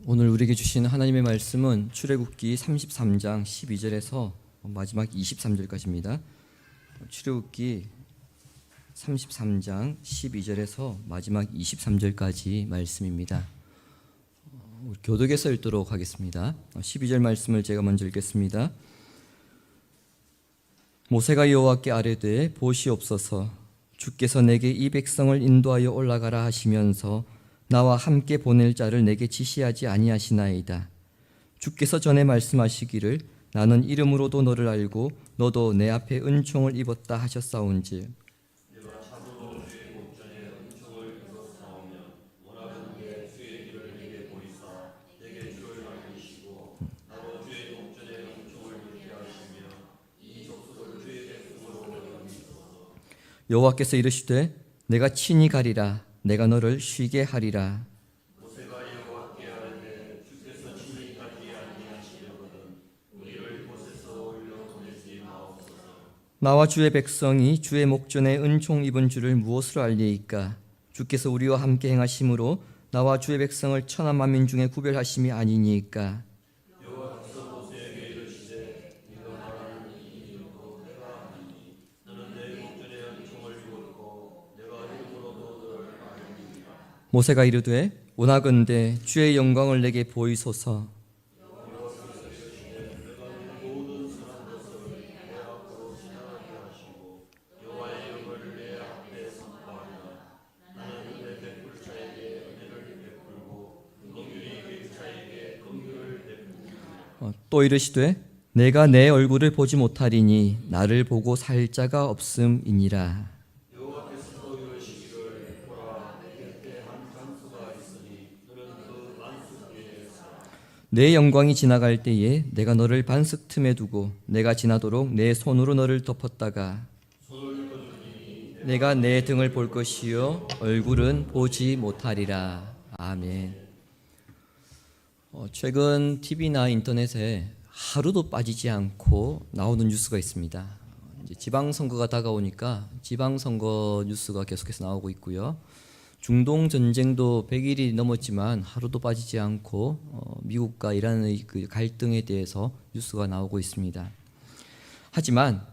오늘 우리에게 주신 하나님의 말씀은 출애굽기 33장 12절에서 마지막 23절까지입니다. 출애굽기 33장 12절에서 마지막 23절까지 말씀입니다. 우리 교독에서 읽도록 하겠습니다. 12절 말씀을 제가 먼저 읽겠습니다. 모세가 여호와께 아뢰되 보시옵소서, 주께서 내게 이 백성을 인도하여 올라가라 하시면서 나와 함께 보낼 자를 내게 지시하지 아니하시나이다. 주께서 전에 말씀하시기를 나는 이름으로도 너를 알고 너도 내 앞에 은총을 입었다 하셨사온즉 여호와께서 이르시되 내가 친히 가리라. 내가 너를 쉬게 하리라. 모세가 여호와께 아뢰되 주께서 친히 가지 아니하시려거든 우리를 곳에서 올려 보내지 마옵소서. 나와 주의 백성이 주의 목전에 은총 입은 줄을 무엇으로 알리이까? 주께서 우리와 함께 행하심으로 나와 주의 백성을 천하 만민 중에 구별하심이 아니니이까? 여호와께서 모세에게 이르시되 네가 말하는 이 이름도 내가 아니니 너는 내 목전에 은총을 입었고 내가 이름으로도 너를 알리리라. 모세가 이르되 원하건대 주의 영광을 내게 보이소서. 모든 선한 것을 내 앞으로 지나가게 하시고 여호와의 이름을 내 앞에 선포하리라. 나는 내 베풀 자에게 은혜를 베풀고 긍휼히 여길 자에게 긍휼을 베풀리라. 또 이르시되 내가 내 얼굴을 보지 못하리니 나를 보고 살 자가 없음이니라. 여호와께서도 이르시기를 보라 내 곁에 한 장수가 있으니 너는 그 안수 위에 서라. 내 영광이 지나갈 때에 내가 너를 반석 틈에 두고 내가 지나도록 내 손으로 너를 덮었다가 내가 내 등을 볼 것이요 얼굴은 보지 못하리라. 아멘. 최근 TV나 인터넷에 하루도 빠지지 않고 나오는 뉴스가 있습니다. 이제 지방선거가 다가오니까 지방선거 뉴스가 계속해서 나오고 있고요. 중동 전쟁도 100일이 넘었지만 하루도 빠지지 않고 미국과 이란의 그 갈등에 대해서 뉴스가 나오고 있습니다. 하지만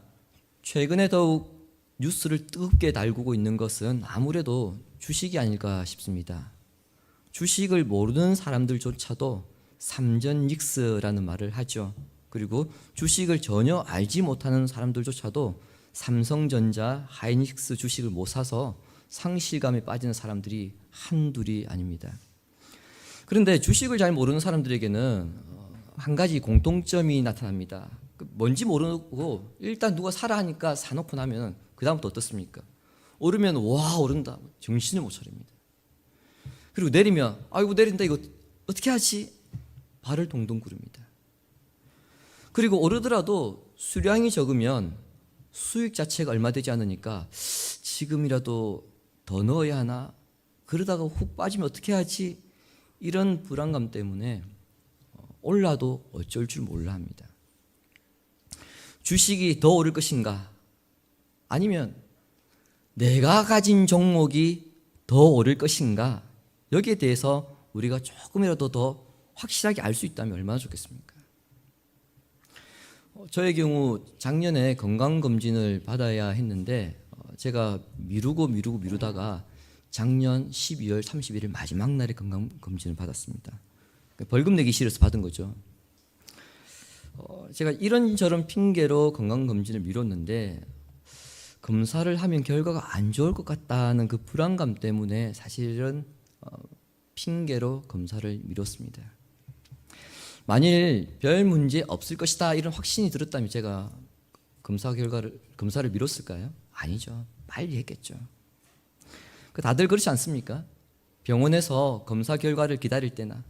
최근에 더욱 뉴스를 뜨겁게 달구고 있는 것은 아무래도 주식이 아닐까 싶습니다. 주식을 모르는 사람들조차도 삼전닉스라는 말을 하죠. 그리고 주식을 전혀 알지 못하는 사람들조차도 삼성전자, 하이닉스 주식을 못 사서 상실감에 빠지는 사람들이 한둘이 아닙니다. 그런데 주식을 잘 모르는 사람들에게는 한 가지 공통점이 나타납니다. 뭔지 모르고 일단 누가 사라 하니까 사놓고 나면 그 다음부터 어떻습니까? 오르면 와 오른다 정신을 못 차립니다. 그리고 내리면 아이고 내린다 이거 어떻게 하지? 발을 동동 구릅니다. 그리고 오르더라도 수량이 적으면 수익 자체가 얼마 되지 않으니까 지금이라도 더 넣어야 하나? 그러다가 훅 빠지면 어떻게 하지? 이런 불안감 때문에 올라도 어쩔 줄 몰라 합니다. 주식이 더 오를 것인가? 아니면 내가 가진 종목이 더 오를 것인가? 여기에 대해서 우리가 조금이라도 더 확실하게 알 수 있다면 얼마나 좋겠습니까? 저의 경우 작년에 건강검진을 받아야 했는데 제가 미루다가 작년 12월 31일 마지막 날에 건강검진을 받았습니다. 벌금 내기 싫어서 받은 거죠. 제가 이런저런 핑계로 건강검진을 미뤘는데 검사를 하면 결과가 안 좋을 것 같다는 그 불안감 때문에 사실은 핑계로 검사를 미뤘습니다. 만일 별 문제 없을 것이다 이런 확신이 들었다면 제가 검사를 미뤘을까요? 아니죠. 빨리 했겠죠. 다들 그렇지 않습니까? 병원에서 검사 결과를 기다릴 때나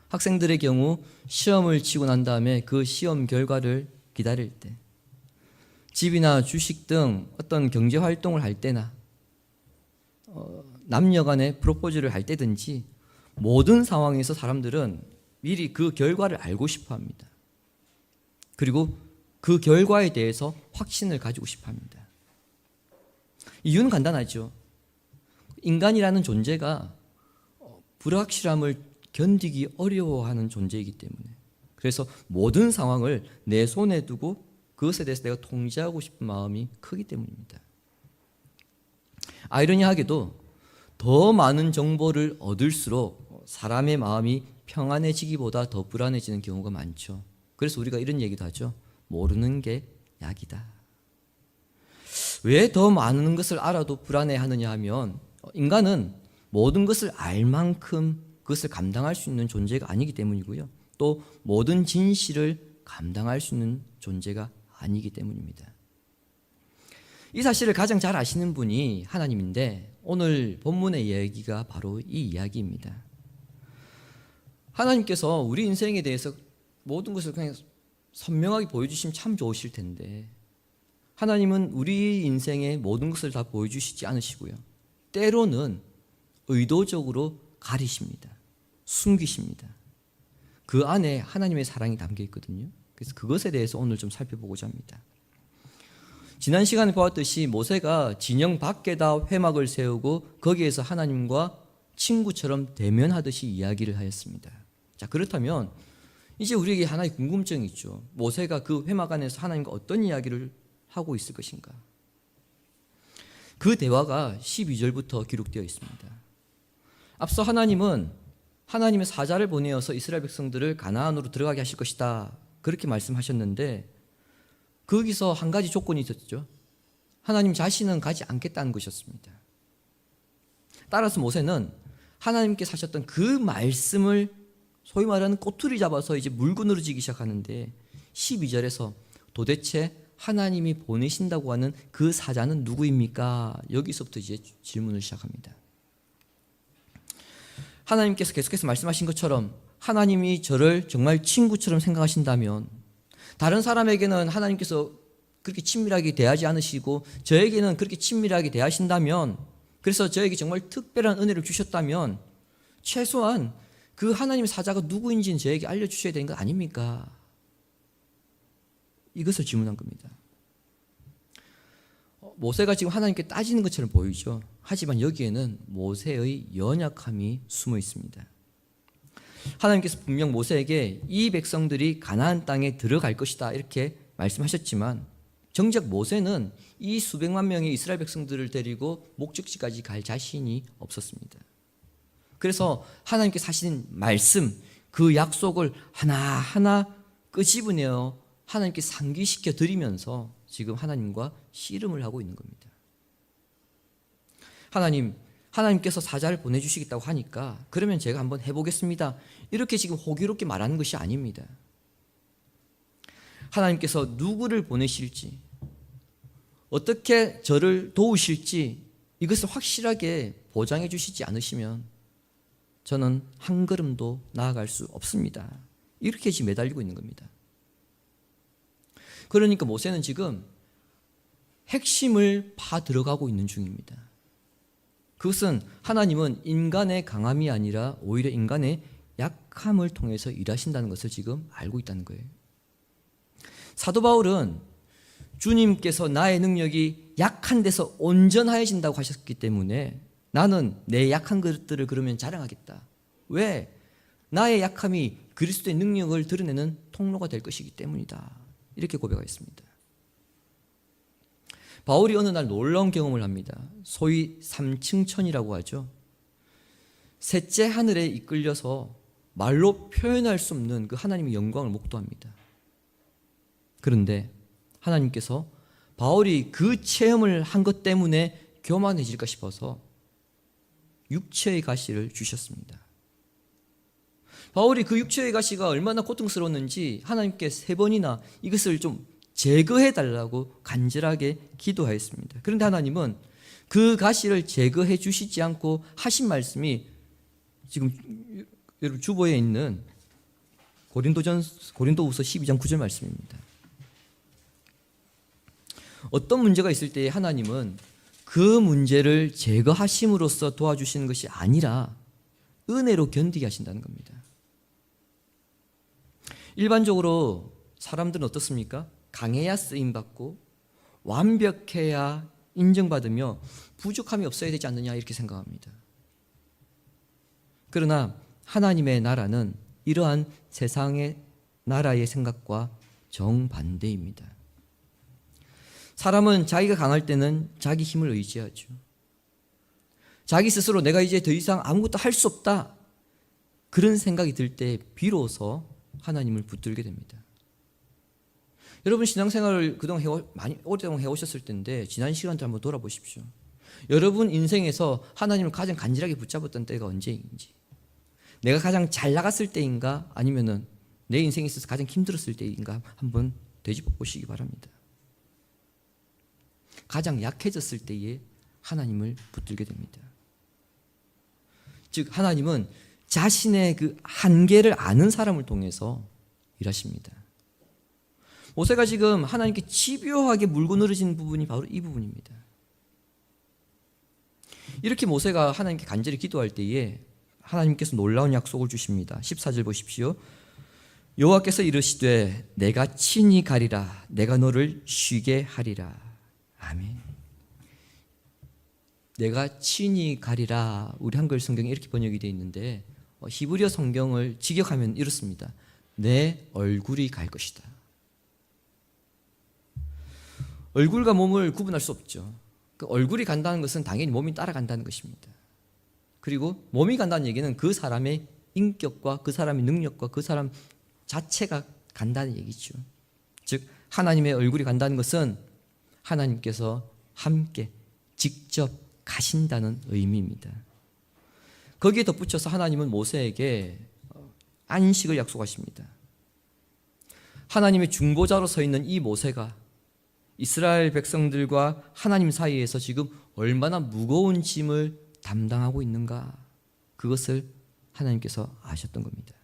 학생들의 경우 시험을 치고 난 다음에 그 시험 결과를 기다릴 때 집이나 주식 등 어떤 경제 활동을 할 때나 남녀 간에 프로포즈를 할 때든지 모든 상황에서 사람들은 미리 그 결과를 알고 싶어 합니다. 그리고 그 결과에 대해서 확신을 가지고 싶어 합니다. 이유는 간단하죠. 인간이라는 존재가 불확실함을 견디기 어려워하는 존재이기 때문에, 그래서 모든 상황을 내 손에 두고 그것에 대해서 내가 통제하고 싶은 마음이 크기 때문입니다. 아이러니하게도 더 많은 정보를 얻을수록 사람의 마음이 평안해지기보다 더 불안해지는 경우가 많죠. 그래서 우리가 이런 얘기도 하죠. 모르는 게 약이다. 왜 더 많은 것을 알아도 불안해하느냐 하면, 인간은 모든 것을 알 만큼 그것을 감당할 수 있는 존재가 아니기 때문이고요. 또 모든 진실을 감당할 수 있는 존재가 아니기 때문입니다. 이 사실을 가장 잘 아시는 분이 하나님인데, 오늘 본문의 이야기가 바로 이 이야기입니다. 하나님께서 우리 인생에 대해서 모든 것을 그냥 선명하게 보여주시면 참 좋으실 텐데, 하나님은 우리 인생의 모든 것을 다 보여주시지 않으시고요, 때로는 의도적으로 가리십니다. 숨기십니다. 그 안에 하나님의 사랑이 담겨 있거든요. 그래서 그것에 대해서 오늘 좀 살펴보고자 합니다. 지난 시간에 보았듯이 모세가 진영 밖에다 회막을 세우고 거기에서 하나님과 친구처럼 대면하듯이 이야기를 하였습니다. 자, 그렇다면 이제 우리에게 하나의 궁금증이 있죠. 모세가 그 회막 안에서 하나님과 어떤 이야기를 하고 있을 것인가? 그 대화가 12절부터 기록되어 있습니다. 앞서 하나님은 하나님의 사자를 보내어서 이스라엘 백성들을 가나안으로 들어가게 하실 것이다, 그렇게 말씀하셨는데, 거기서 한 가지 조건이 있었죠. 하나님 자신은 가지 않겠다는 것이었습니다. 따라서 모세는 하나님께서 하셨던 그 말씀을 소위 말하는 꼬투리 잡아서 이제 물건으로 지기 시작하는데, 12절에서 도대체 하나님이 보내신다고 하는 그 사자는 누구입니까? 여기서부터 이제 질문을 시작합니다. 하나님께서 계속해서 말씀하신 것처럼 하나님이 저를 정말 친구처럼 생각하신다면, 다른 사람에게는 하나님께서 그렇게 친밀하게 대하지 않으시고 저에게는 그렇게 친밀하게 대하신다면, 그래서 저에게 정말 특별한 은혜를 주셨다면 최소한 그 하나님의 사자가 누구인지는 저에게 알려주셔야 되는 거 아닙니까? 이것을 질문한 겁니다. 모세가 지금 하나님께 따지는 것처럼 보이죠. 하지만 여기에는 모세의 연약함이 숨어 있습니다. 하나님께서 분명 모세에게 이 백성들이 가나안 땅에 들어갈 것이다 이렇게 말씀하셨지만, 정작 모세는 이 수백만 명의 이스라엘 백성들을 데리고 목적지까지 갈 자신이 없었습니다. 그래서 하나님께서 하신 말씀, 그 약속을 하나하나 끄집어내어 하나님께 상기시켜 드리면서 지금 하나님과 씨름을 하고 있는 겁니다. 하나님께서 사자를 보내주시겠다고 하니까 그러면 제가 한번 해보겠습니다, 이렇게 지금 호기롭게 말하는 것이 아닙니다. 하나님께서 누구를 보내실지, 어떻게 저를 도우실지 이것을 확실하게 보장해 주시지 않으시면 저는 한 걸음도 나아갈 수 없습니다, 이렇게 지금 매달리고 있는 겁니다. 그러니까 모세는 지금 핵심을 파 들어가고 있는 중입니다. 그것은 하나님은 인간의 강함이 아니라 오히려 인간의 약함을 통해서 일하신다는 것을 지금 알고 있다는 거예요. 사도 바울은 주님께서 나의 능력이 약한 데서 온전하여진다고 하셨기 때문에 나는 내 약한 것들을 그러면 자랑하겠다. 왜? 나의 약함이 그리스도의 능력을 드러내는 통로가 될 것이기 때문이다, 이렇게 고백하였습니다. 바울이 어느 날 놀라운 경험을 합니다. 소위 삼층천이라고 하죠. 셋째 하늘에 이끌려서 말로 표현할 수 없는 그 하나님의 영광을 목도합니다. 그런데 하나님께서 바울이 그 체험을 한 것 때문에 교만해질까 싶어서 육체의 가시를 주셨습니다. 바울이 그 육체의 가시가 얼마나 고통스러웠는지 하나님께 3번이나 이것을 좀 제거해 달라고 간절하게 기도하였습니다. 그런데 하나님은 그 가시를 제거해 주시지 않고 하신 말씀이 지금 여러분 주보에 있는 고린도후서 12장 9절 말씀입니다. 어떤 문제가 있을 때 하나님은 그 문제를 제거하심으로써 도와주시는 것이 아니라 은혜로 견디게 하신다는 겁니다. 일반적으로 사람들은 어떻습니까? 강해야 쓰임받고 완벽해야 인정받으며 부족함이 없어야 되지 않느냐 이렇게 생각합니다. 그러나 하나님의 나라는 이러한 세상의 나라의 생각과 정반대입니다. 사람은 자기가 강할 때는 자기 힘을 의지하죠. 자기 스스로 내가 이제 더 이상 아무것도 할 수 없다, 그런 생각이 들 때 비로소 하나님을 붙들게 됩니다. 여러분 신앙생활을 그동안 많이 오랫동안 해오셨을 텐데 지난 시간도 한번 돌아보십시오. 여러분 인생에서 하나님을 가장 간절하게 붙잡았던 때가 언제인지, 내가 가장 잘 나갔을 때인가, 아니면은 내 인생에 있어서 가장 힘들었을 때인가 한번 되짚어 보시기 바랍니다. 가장 약해졌을 때에 하나님을 붙들게 됩니다. 즉 하나님은 자신의 그 한계를 아는 사람을 통해서 일하십니다. 모세가 지금 하나님께 집요하게 물고 늘어진 부분이 바로 이 부분입니다. 이렇게 모세가 하나님께 간절히 기도할 때에 하나님께서 놀라운 약속을 주십니다. 14절 보십시오. 여호와께서 이르시되 내가 친히 가리라, 내가 너를 쉬게 하리라. 아멘. 내가 친히 가리라, 우리 한글 성경에 이렇게 번역이 되어 있는데 히브리어 성경을 직역하면 이렇습니다. 내 얼굴이 갈 것이다. 얼굴과 몸을 구분할 수 없죠. 그 얼굴이 간다는 것은 당연히 몸이 따라간다는 것입니다. 그리고 몸이 간다는 얘기는 그 사람의 인격과 그 사람의 능력과 그 사람 자체가 간다는 얘기죠. 즉 하나님의 얼굴이 간다는 것은 하나님께서 함께 직접 가신다는 의미입니다. 거기에 덧붙여서 하나님은 모세에게 안식을 약속하십니다. 하나님의 중보자로 서 있는 이 모세가 이스라엘 백성들과 하나님 사이에서 지금 얼마나 무거운 짐을 담당하고 있는가, 그것을 하나님께서 아셨던 겁니다.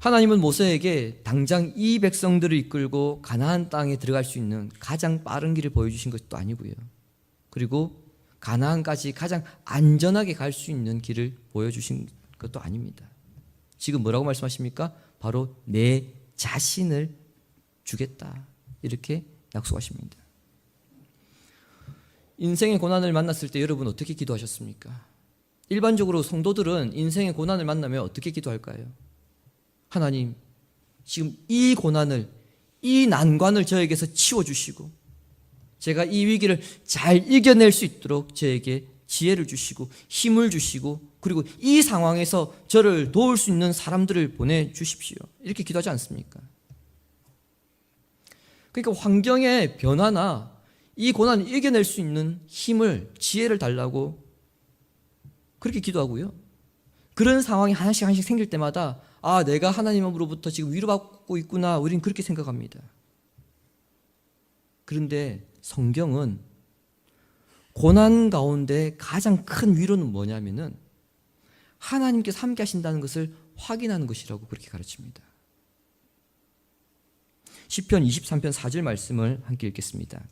하나님은 모세에게 당장 이 백성들을 이끌고 가나안 땅에 들어갈 수 있는 가장 빠른 길을 보여주신 것도 아니고요. 그리고 가나안까지 가장 안전하게 갈 수 있는 길을 보여주신 것도 아닙니다. 지금 뭐라고 말씀하십니까? 바로 내 자신을 주겠다, 이렇게 약속하십니다. 인생의 고난을 만났을 때 여러분 어떻게 기도하셨습니까? 일반적으로 성도들은 인생의 고난을 만나면 어떻게 기도할까요? 하나님, 지금 이 고난을, 이 난관을 저에게서 치워주시고 제가 이 위기를 잘 이겨낼 수 있도록 저에게 지혜를 주시고 힘을 주시고, 그리고 이 상황에서 저를 도울 수 있는 사람들을 보내주십시오, 이렇게 기도하지 않습니까? 그러니까 환경의 변화나 이 고난을 이겨낼 수 있는 힘을, 지혜를 달라고 그렇게 기도하고요. 그런 상황이 하나씩 하나씩 생길 때마다 아, 내가 하나님으로부터 지금 위로받고 있구나, 우리는 그렇게 생각합니다. 그런데 성경은 고난 가운데 가장 큰 위로는 뭐냐면은 하나님께서 함께 하신다는 것을 확인하는 것이라고 그렇게 가르칩니다. 시편 23편 4절 말씀을 함께 읽겠습니다.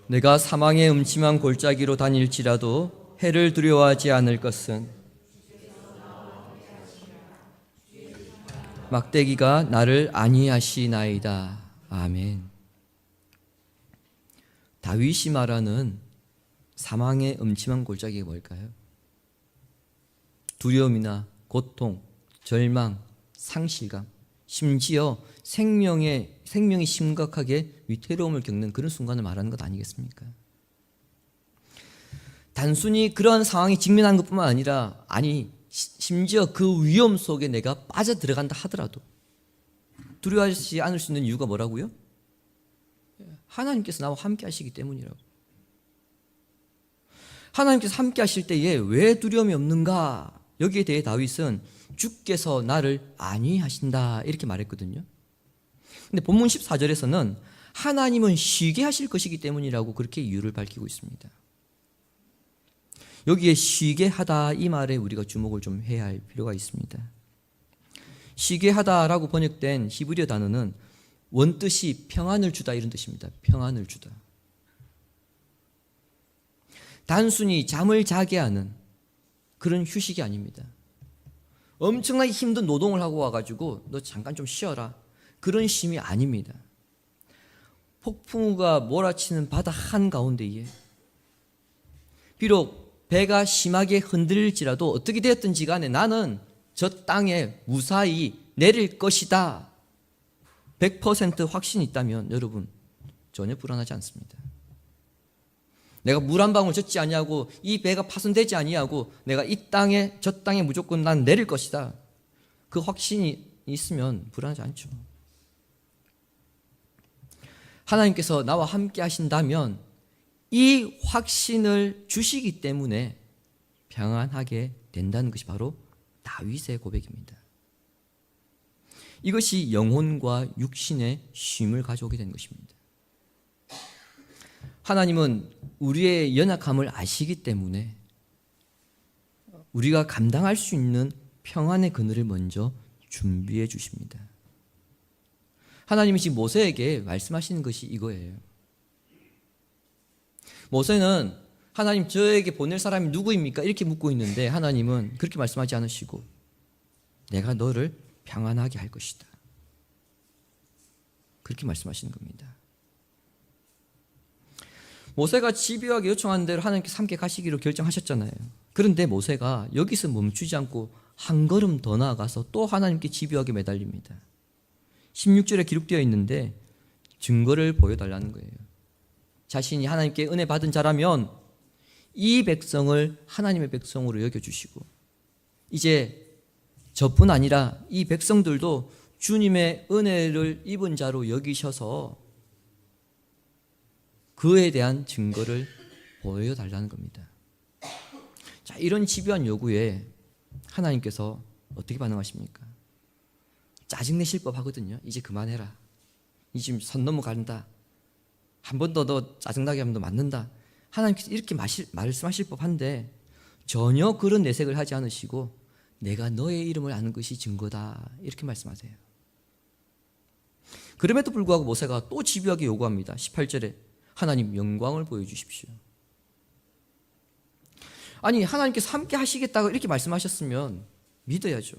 내가 사망의 음침한 골짜기로 다닐지라도 해를 두려워하지 않을 것은 막대기가 나를 안위하시나이다. 아멘. 다윗이 말하는 사망의 음침한 골짜기가 뭘까요? 두려움이나 고통, 절망, 상실감, 심지어 생명이 심각하게 위태로움을 겪는 그런 순간을 말하는 것 아니겠습니까? 단순히 그런 상황에 직면한 것뿐만 아니라, 심지어 그 위험 속에 내가 빠져들어간다 하더라도 두려워하지 않을 수 있는 이유가 뭐라고요? 하나님께서 나와 함께 하시기 때문이라고. 하나님께서 함께 하실 때에 왜 두려움이 없는가? 여기에 대해 다윗은 주께서 나를 안위하신다, 이렇게 말했거든요. 근데 본문 14절에서는 하나님은 쉬게 하실 것이기 때문이라고 그렇게 이유를 밝히고 있습니다. 여기에 쉬게 하다, 이 말에 우리가 주목을 좀 해야 할 필요가 있습니다. 쉬게 하다라고 번역된 히브리어 단어는 원뜻이 평안을 주다, 이런 뜻입니다. 평안을 주다. 단순히 잠을 자게 하는 그런 휴식이 아닙니다. 엄청나게 힘든 노동을 하고 와가지고 너 잠깐 좀 쉬어라, 그런 쉼이 아닙니다. 폭풍우가 몰아치는 바다 한가운데에 비록 배가 심하게 흔들릴지라도 어떻게 되었든지 간에 나는 저 땅에 무사히 내릴 것이다. 100% 확신이 있다면 여러분 전혀 불안하지 않습니다. 내가 물 한 방울 젖지 아니하고 이 배가 파손되지 아니하고 내가 이 땅에 저 땅에 무조건 난 내릴 것이다. 그 확신이 있으면 불안하지 않죠. 하나님께서 나와 함께 하신다면 이 확신을 주시기 때문에 평안하게 된다는 것이 바로 다윗의 고백입니다. 이것이 영혼과 육신의 쉼을 가져오게 된 것입니다. 하나님은 우리의 연약함을 아시기 때문에 우리가 감당할 수 있는 평안의 그늘을 먼저 준비해 주십니다. 하나님이 지금 모세에게 말씀하시는 것이 이거예요. 모세는 하나님 저에게 보낼 사람이 누구입니까? 이렇게 묻고 있는데 하나님은 그렇게 말씀하지 않으시고 내가 너를 평안하게 할 것이다. 그렇게 말씀하시는 겁니다. 모세가 집요하게 요청한 대로 하나님께서 함께 가시기로 결정하셨잖아요. 그런데 모세가 여기서 멈추지 않고 한 걸음 더 나아가서 또 하나님께 집요하게 매달립니다. 16절에 기록되어 있는데 증거를 보여달라는 거예요. 자신이 하나님께 은혜 받은 자라면 이 백성을 하나님의 백성으로 여겨주시고 이제 저뿐 아니라 이 백성들도 주님의 은혜를 입은 자로 여기셔서 그에 대한 증거를 보여달라는 겁니다. 자, 이런 집요한 요구에 하나님께서 어떻게 반응하십니까? 짜증내실 법하거든요. 이제 그만해라. 이 지금 선 넘어간다. 한 번 더 너 짜증나게 하면 너 맞는다. 하나님께서 이렇게 말씀하실 법한데 전혀 그런 내색을 하지 않으시고 내가 너의 이름을 아는 것이 증거다. 이렇게 말씀하세요. 그럼에도 불구하고 모세가 또 집요하게 요구합니다. 18절에 하나님 영광을 보여주십시오. 아니 하나님께서 함께 하시겠다고 이렇게 말씀하셨으면 믿어야죠.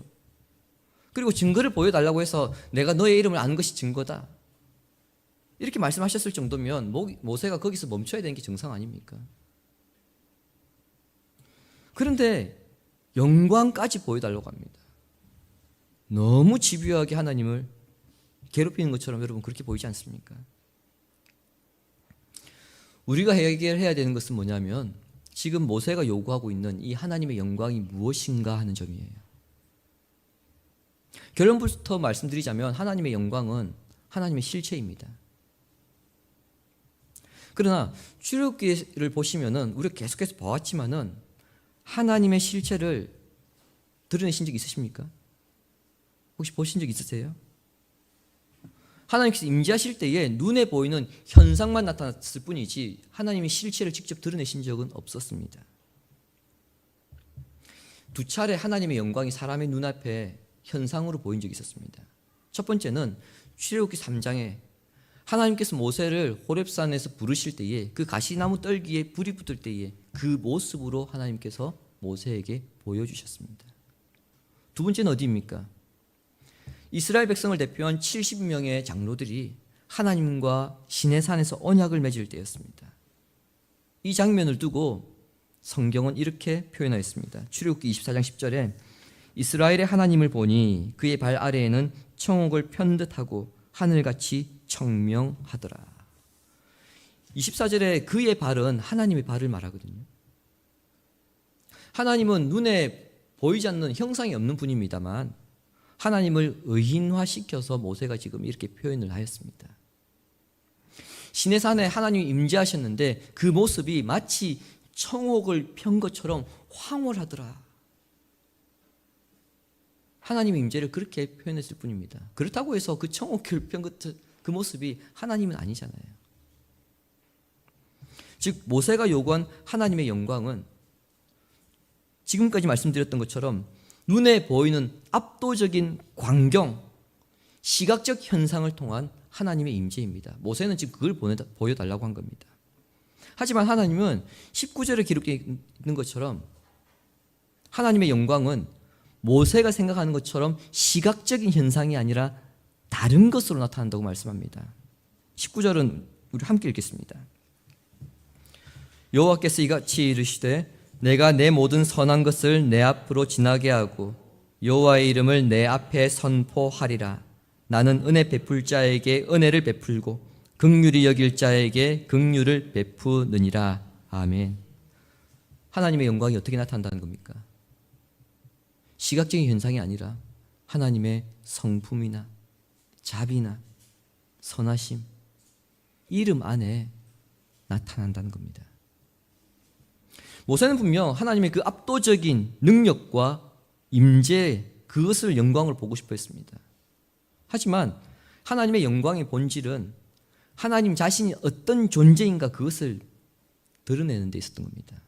그리고 증거를 보여달라고 해서 내가 너의 이름을 아는 것이 증거다. 이렇게 말씀하셨을 정도면 모세가 거기서 멈춰야 되는 게 정상 아닙니까? 그런데 영광까지 보여달라고 합니다. 너무 집요하게 하나님을 괴롭히는 것처럼 여러분 그렇게 보이지 않습니까? 우리가 해결해야 되는 것은 뭐냐면 지금 모세가 요구하고 있는 이 하나님의 영광이 무엇인가 하는 점이에요. 결론부터 말씀드리자면 하나님의 영광은 하나님의 실체입니다. 그러나 출애굽기를 보시면은 우리가 계속해서 봐왔지만은 하나님의 실체를 드러내신 적 있으십니까? 혹시 보신 적 있으세요? 하나님께서 임재하실 때에 눈에 보이는 현상만 나타났을 뿐이지 하나님의 실체를 직접 드러내신 적은 없었습니다. 두 차례 하나님의 영광이 사람의 눈앞에 현상으로 보인 적이 있었습니다. 첫 번째는 출애굽기 3장에 하나님께서 모세를 호렙산에서 부르실 때에 그 가시나무 떨기에 불이 붙을 때에 그 모습으로 하나님께서 모세에게 보여주셨습니다. 두 번째는 어디입니까? 이스라엘 백성을 대표한 70명의 장로들이 하나님과 시내산에서 언약을 맺을 때였습니다. 이 장면을 두고 성경은 이렇게 표현하였습니다. 출애굽기 24장 10절에 이스라엘의 하나님을 보니 그의 발 아래에는 청옥을 편듯하고 하늘같이 청명하더라. 24절에 그의 발은 하나님의 발을 말하거든요. 하나님은 눈에 보이지 않는 형상이 없는 분입니다만 하나님을 의인화시켜서 모세가 지금 이렇게 표현을 하였습니다. 시내산에 하나님이 임재하셨는데 그 모습이 마치 청옥을 편 것처럼 황홀하더라. 하나님의 임재를 그렇게 표현했을 뿐입니다. 그렇다고 해서 그 청옥을 편 그 모습이 하나님은 아니잖아요. 즉 모세가 요구한 하나님의 영광은 지금까지 말씀드렸던 것처럼 눈에 보이는 압도적인 광경, 시각적 현상을 통한 하나님의 임재입니다. 모세는 지금 그걸 보여달라고 한 겁니다. 하지만 하나님은 19절에 기록되어 있는 것처럼 하나님의 영광은 모세가 생각하는 것처럼 시각적인 현상이 아니라 다른 것으로 나타난다고 말씀합니다. 19절은 우리 함께 읽겠습니다. 여호와께서 이같이 이르시되 내가 내 모든 선한 것을 내 앞으로 지나게 하고 여호와의 이름을 내 앞에 선포하리라. 나는 은혜 베풀 자에게 은혜를 베풀고 긍휼히 여길 자에게 긍휼을 베푸느니라. 아멘. 하나님의 영광이 어떻게 나타난다는 겁니까? 시각적인 현상이 아니라 하나님의 성품이나 자비나 선하심, 이름 안에 나타난다는 겁니다. 모세는 분명 하나님의 그 압도적인 능력과 임재, 그것을 영광을 보고 싶어 했습니다. 하지만 하나님의 영광의 본질은 하나님 자신이 어떤 존재인가 그것을 드러내는 데 있었던 겁니다.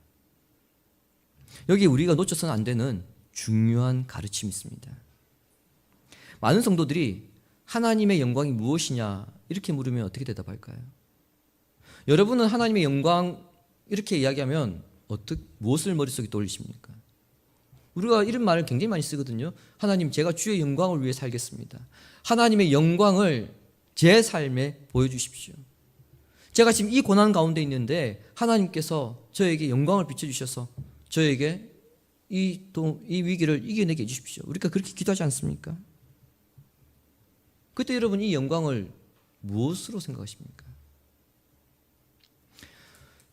여기 우리가 놓쳐서는 안 되는 중요한 가르침이 있습니다. 많은 성도들이 하나님의 영광이 무엇이냐 이렇게 물으면 어떻게 대답할까요? 여러분은 하나님의 영광 이렇게 이야기하면 무엇을 머릿속에 떠올리십니까? 우리가 이런 말을 굉장히 많이 쓰거든요. 하나님, 제가 주의 영광을 위해 살겠습니다. 하나님의 영광을 제 삶에 보여주십시오. 제가 지금 이 고난 가운데 있는데 하나님께서 저에게 영광을 비춰주셔서 저에게 이 위기를 이겨내게 해주십시오. 우리가 그렇게 기도하지 않습니까? 그때 여러분 이 영광을 무엇으로 생각하십니까?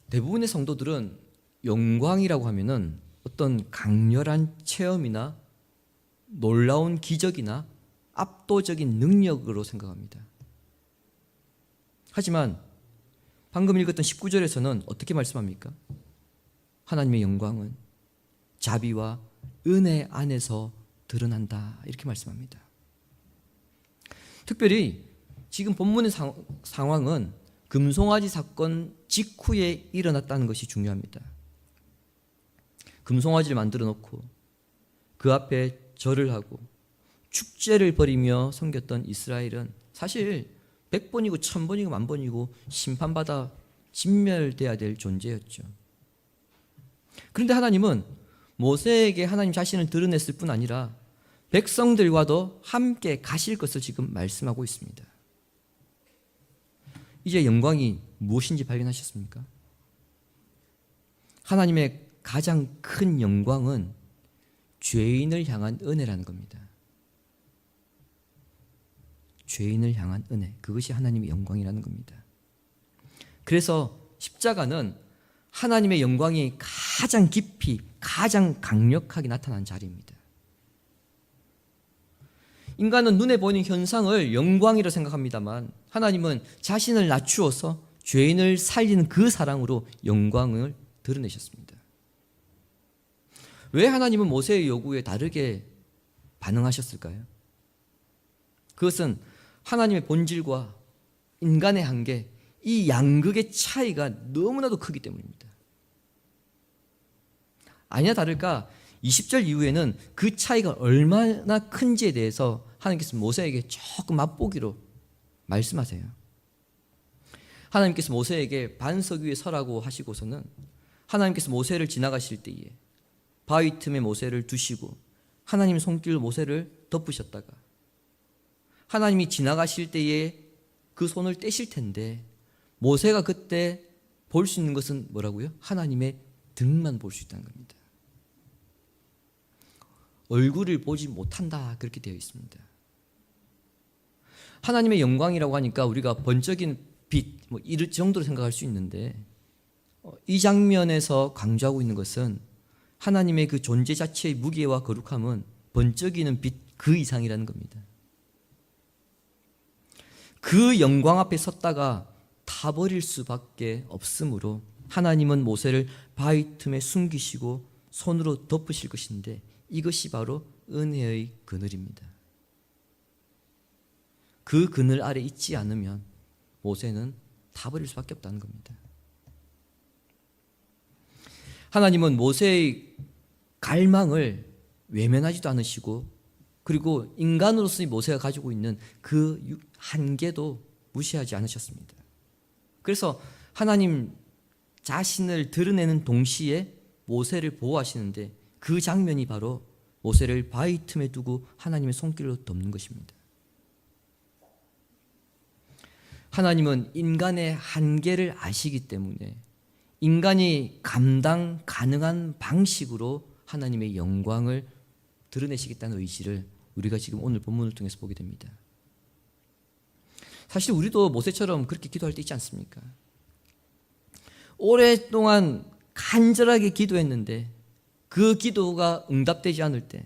대부분의 성도들은 영광이라고 하면은 어떤 강렬한 체험이나 놀라운 기적이나 압도적인 능력으로 생각합니다. 하지만 방금 읽었던 19절에서는 어떻게 말씀합니까? 하나님의 영광은 자비와 은혜 안에서 드러난다 이렇게 말씀합니다. 특별히 지금 본문의 상황은 금송아지 사건 직후에 일어났다는 것이 중요합니다. 금송아지를 만들어 놓고 그 앞에 절을 하고 축제를 벌이며 섬겼던 이스라엘은 사실 100번이고 1000번이고 10,000번이고 심판받아 진멸돼야 될 존재였죠. 그런데 하나님은 모세에게 하나님 자신을 드러냈을 뿐 아니라 백성들과도 함께 가실 것을 지금 말씀하고 있습니다. 이제 영광이 무엇인지 발견하셨습니까? 하나님의 가장 큰 영광은 죄인을 향한 은혜라는 겁니다. 죄인을 향한 은혜, 그것이 하나님의 영광이라는 겁니다. 그래서 십자가는 하나님의 영광이 가장 깊이, 가장 강력하게 나타난 자리입니다. 인간은 눈에 보이는 현상을 영광이라 생각합니다만 하나님은 자신을 낮추어서 죄인을 살리는 그 사랑으로 영광을 드러내셨습니다. 왜 하나님은 모세의 요구에 다르게 반응하셨을까요? 그것은 하나님의 본질과 인간의 한계, 이 양극의 차이가 너무나도 크기 때문입니다. 아니나 다를까 20절 이후에는 그 차이가 얼마나 큰지에 대해서 하나님께서 모세에게 조금 맛보기로 말씀하세요. 하나님께서 모세에게 반석 위에 서라고 하시고서는 하나님께서 모세를 지나가실 때에 바위 틈에 모세를 두시고 하나님 손길로 모세를 덮으셨다가 하나님이 지나가실 때에 그 손을 떼실 텐데 모세가 그때 볼 수 있는 것은 뭐라고요? 하나님의 등만 볼 수 있다는 겁니다. 얼굴을 보지 못한다 그렇게 되어 있습니다. 하나님의 영광이라고 하니까 우리가 번쩍인 빛 이 정도로 생각할 수 있는데 이 장면에서 강조하고 있는 것은 하나님의 그 존재 자체의 무게와 거룩함은 번쩍이는 빛 그 이상이라는 겁니다. 그 영광 앞에 섰다가 타버릴 수밖에 없으므로 하나님은 모세를 바위 틈에 숨기시고 손으로 덮으실 것인데 이것이 바로 은혜의 그늘입니다. 그 그늘 아래 있지 않으면 모세는 타버릴 수밖에 없다는 겁니다. 하나님은 모세의 갈망을 외면하지도 않으시고 그리고 인간으로서의 모세가 가지고 있는 그 한계도 무시하지 않으셨습니다. 그래서 하나님 자신을 드러내는 동시에 모세를 보호하시는데 그 장면이 바로 모세를 바위 틈에 두고 하나님의 손길로 덮는 것입니다. 하나님은 인간의 한계를 아시기 때문에 인간이 감당 가능한 방식으로 하나님의 영광을 드러내시겠다는 의지를 우리가 지금 오늘 본문을 통해서 보게 됩니다. 사실 우리도 모세처럼 그렇게 기도할 때 있지 않습니까? 오랫동안 간절하게 기도했는데 그 기도가 응답되지 않을 때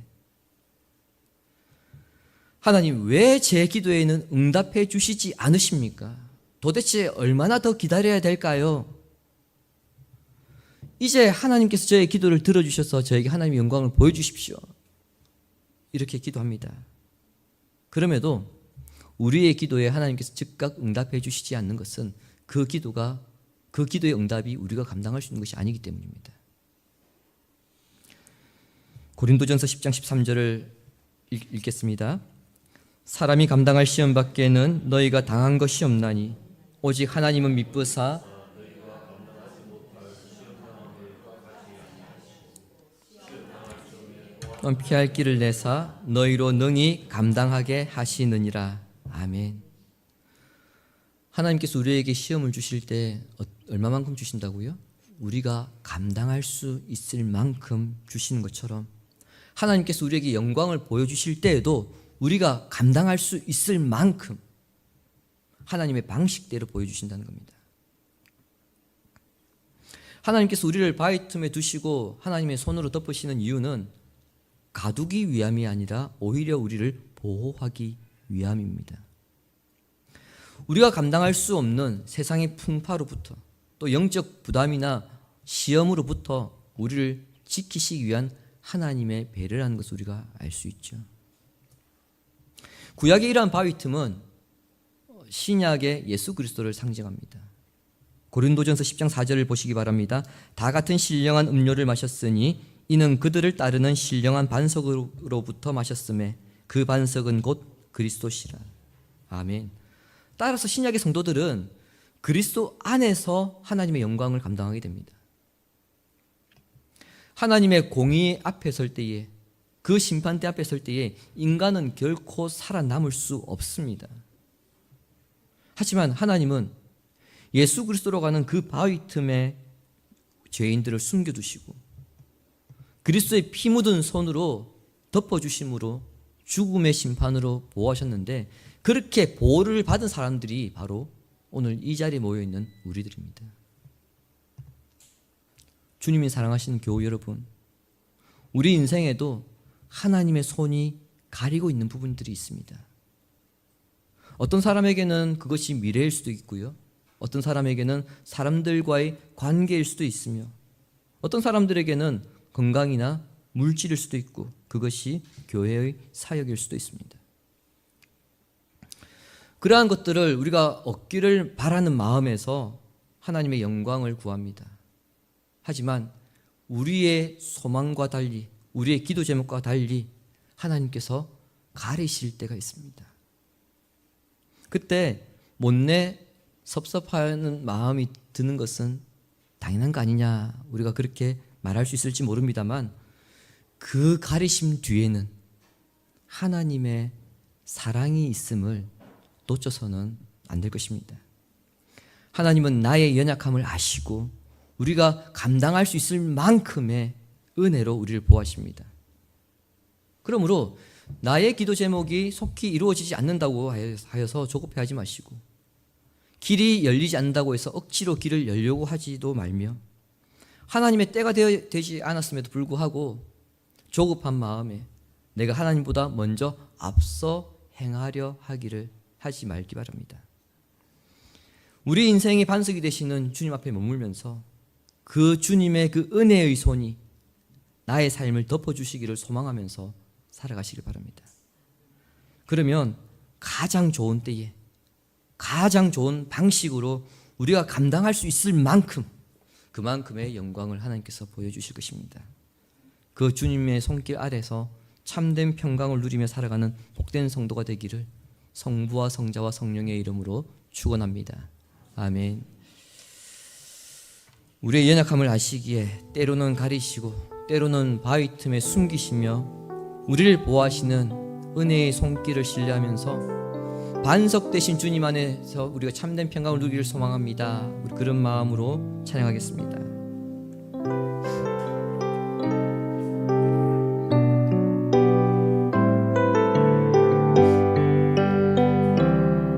하나님 왜 제 기도에는 응답해 주시지 않으십니까? 도대체 얼마나 더 기다려야 될까요? 이제 하나님께서 저의 기도를 들어주셔서 저에게 하나님의 영광을 보여주십시오. 이렇게 기도합니다. 그럼에도 우리의 기도에 하나님께서 즉각 응답해 주시지 않는 것은 그 기도의 응답이 우리가 감당할 수 있는 것이 아니기 때문입니다. 고린도전서 10장 13절을 읽겠습니다. 사람이 감당할 시험 밖에는 너희가 당한 것이 없나니 오직 하나님은 미쁘사 피할 길을 내사 너희로 능히 감당하게 하시느니라. 아멘. 하나님께서 우리에게 시험을 주실 때 얼마만큼 주신다고요? 우리가 감당할 수 있을 만큼 주시는 것처럼 하나님께서 우리에게 영광을 보여주실 때에도 우리가 감당할 수 있을 만큼 하나님의 방식대로 보여주신다는 겁니다. 하나님께서 우리를 바위 틈에 두시고 하나님의 손으로 덮으시는 이유는 가두기 위함이 아니라 오히려 우리를 보호하기 위함입니다. 우리가 감당할 수 없는 세상의 풍파로부터 또 영적 부담이나 시험으로부터 우리를 지키시기 위한 하나님의 배려라는 것을 우리가 알 수 있죠. 구약의 이러한 바위 틈은 신약의 예수 그리스도를 상징합니다. 고린도전서 10장 4절을 보시기 바랍니다. 다 같은 신령한 음료를 마셨으니 이는 그들을 따르는 신령한 반석으로부터 마셨음에 그 반석은 곧 그리스도시라. 아멘. 따라서 신약의 성도들은 그리스도 안에서 하나님의 영광을 감당하게 됩니다. 하나님의 공의 앞에 설 때에, 그 심판대 앞에 설 때에 인간은 결코 살아남을 수 없습니다. 하지만 하나님은 예수 그리스도로 가는 그 바위 틈에 죄인들을 숨겨두시고 그리스도의 피 묻은 손으로 덮어주심으로 죽음의 심판으로 보호하셨는데, 그렇게 보호를 받은 사람들이 바로 오늘 이 자리에 모여있는 우리들입니다. 주님이 사랑하시는 교우 여러분, 우리 인생에도 하나님의 손이 가리고 있는 부분들이 있습니다. 어떤 사람에게는 그것이 미래일 수도 있고요, 어떤 사람에게는 사람들과의 관계일 수도 있으며, 어떤 사람들에게는 건강이나 물질일 수도 있고, 그것이 교회의 사역일 수도 있습니다. 그러한 것들을 우리가 얻기를 바라는 마음에서 하나님의 영광을 구합니다. 하지만 우리의 소망과 달리, 우리의 기도 제목과 달리 하나님께서 가리실 때가 있습니다. 그때 못내 섭섭하는 마음이 드는 것은 당연한 거 아니냐, 우리가 그렇게 말할 수 있을지 모릅니다만, 그 가리심 뒤에는 하나님의 사랑이 있음을 놓쳐서는 안 될 것입니다. 하나님은 나의 연약함을 아시고 우리가 감당할 수 있을 만큼의 은혜로 우리를 보호하십니다. 그러므로 나의 기도 제목이 속히 이루어지지 않는다고 하여서 조급해하지 마시고, 길이 열리지 않는다고 해서 억지로 길을 열려고 하지도 말며, 하나님의 때가 되지 않았음에도 불구하고 조급한 마음에 내가 하나님보다 먼저 앞서 행하려 하지 말기 바랍니다. 우리 인생의 반석이 되시는 주님 앞에 머물면서 그 주님의 그 은혜의 손이 나의 삶을 덮어주시기를 소망하면서 살아가시길 바랍니다. 그러면 가장 좋은 때에 가장 좋은 방식으로 우리가 감당할 수 있을 만큼, 그만큼의 영광을 하나님께서 보여주실 것입니다. 그 주님의 손길 아래서 참된 평강을 누리며 살아가는 복된 성도가 되기를 성부와 성자와 성령의 이름으로 축원합니다. 아멘. 우리의 연약함을 아시기에 때로는 가리시고 때로는 바위 틈에 숨기시며 우리를 보호하시는 은혜의 손길을 신뢰하면서 반석 되신 주님 안에서 우리가 참된 평강을 누리기를 소망합니다. 우리 그런 마음으로 찬양하겠습니다.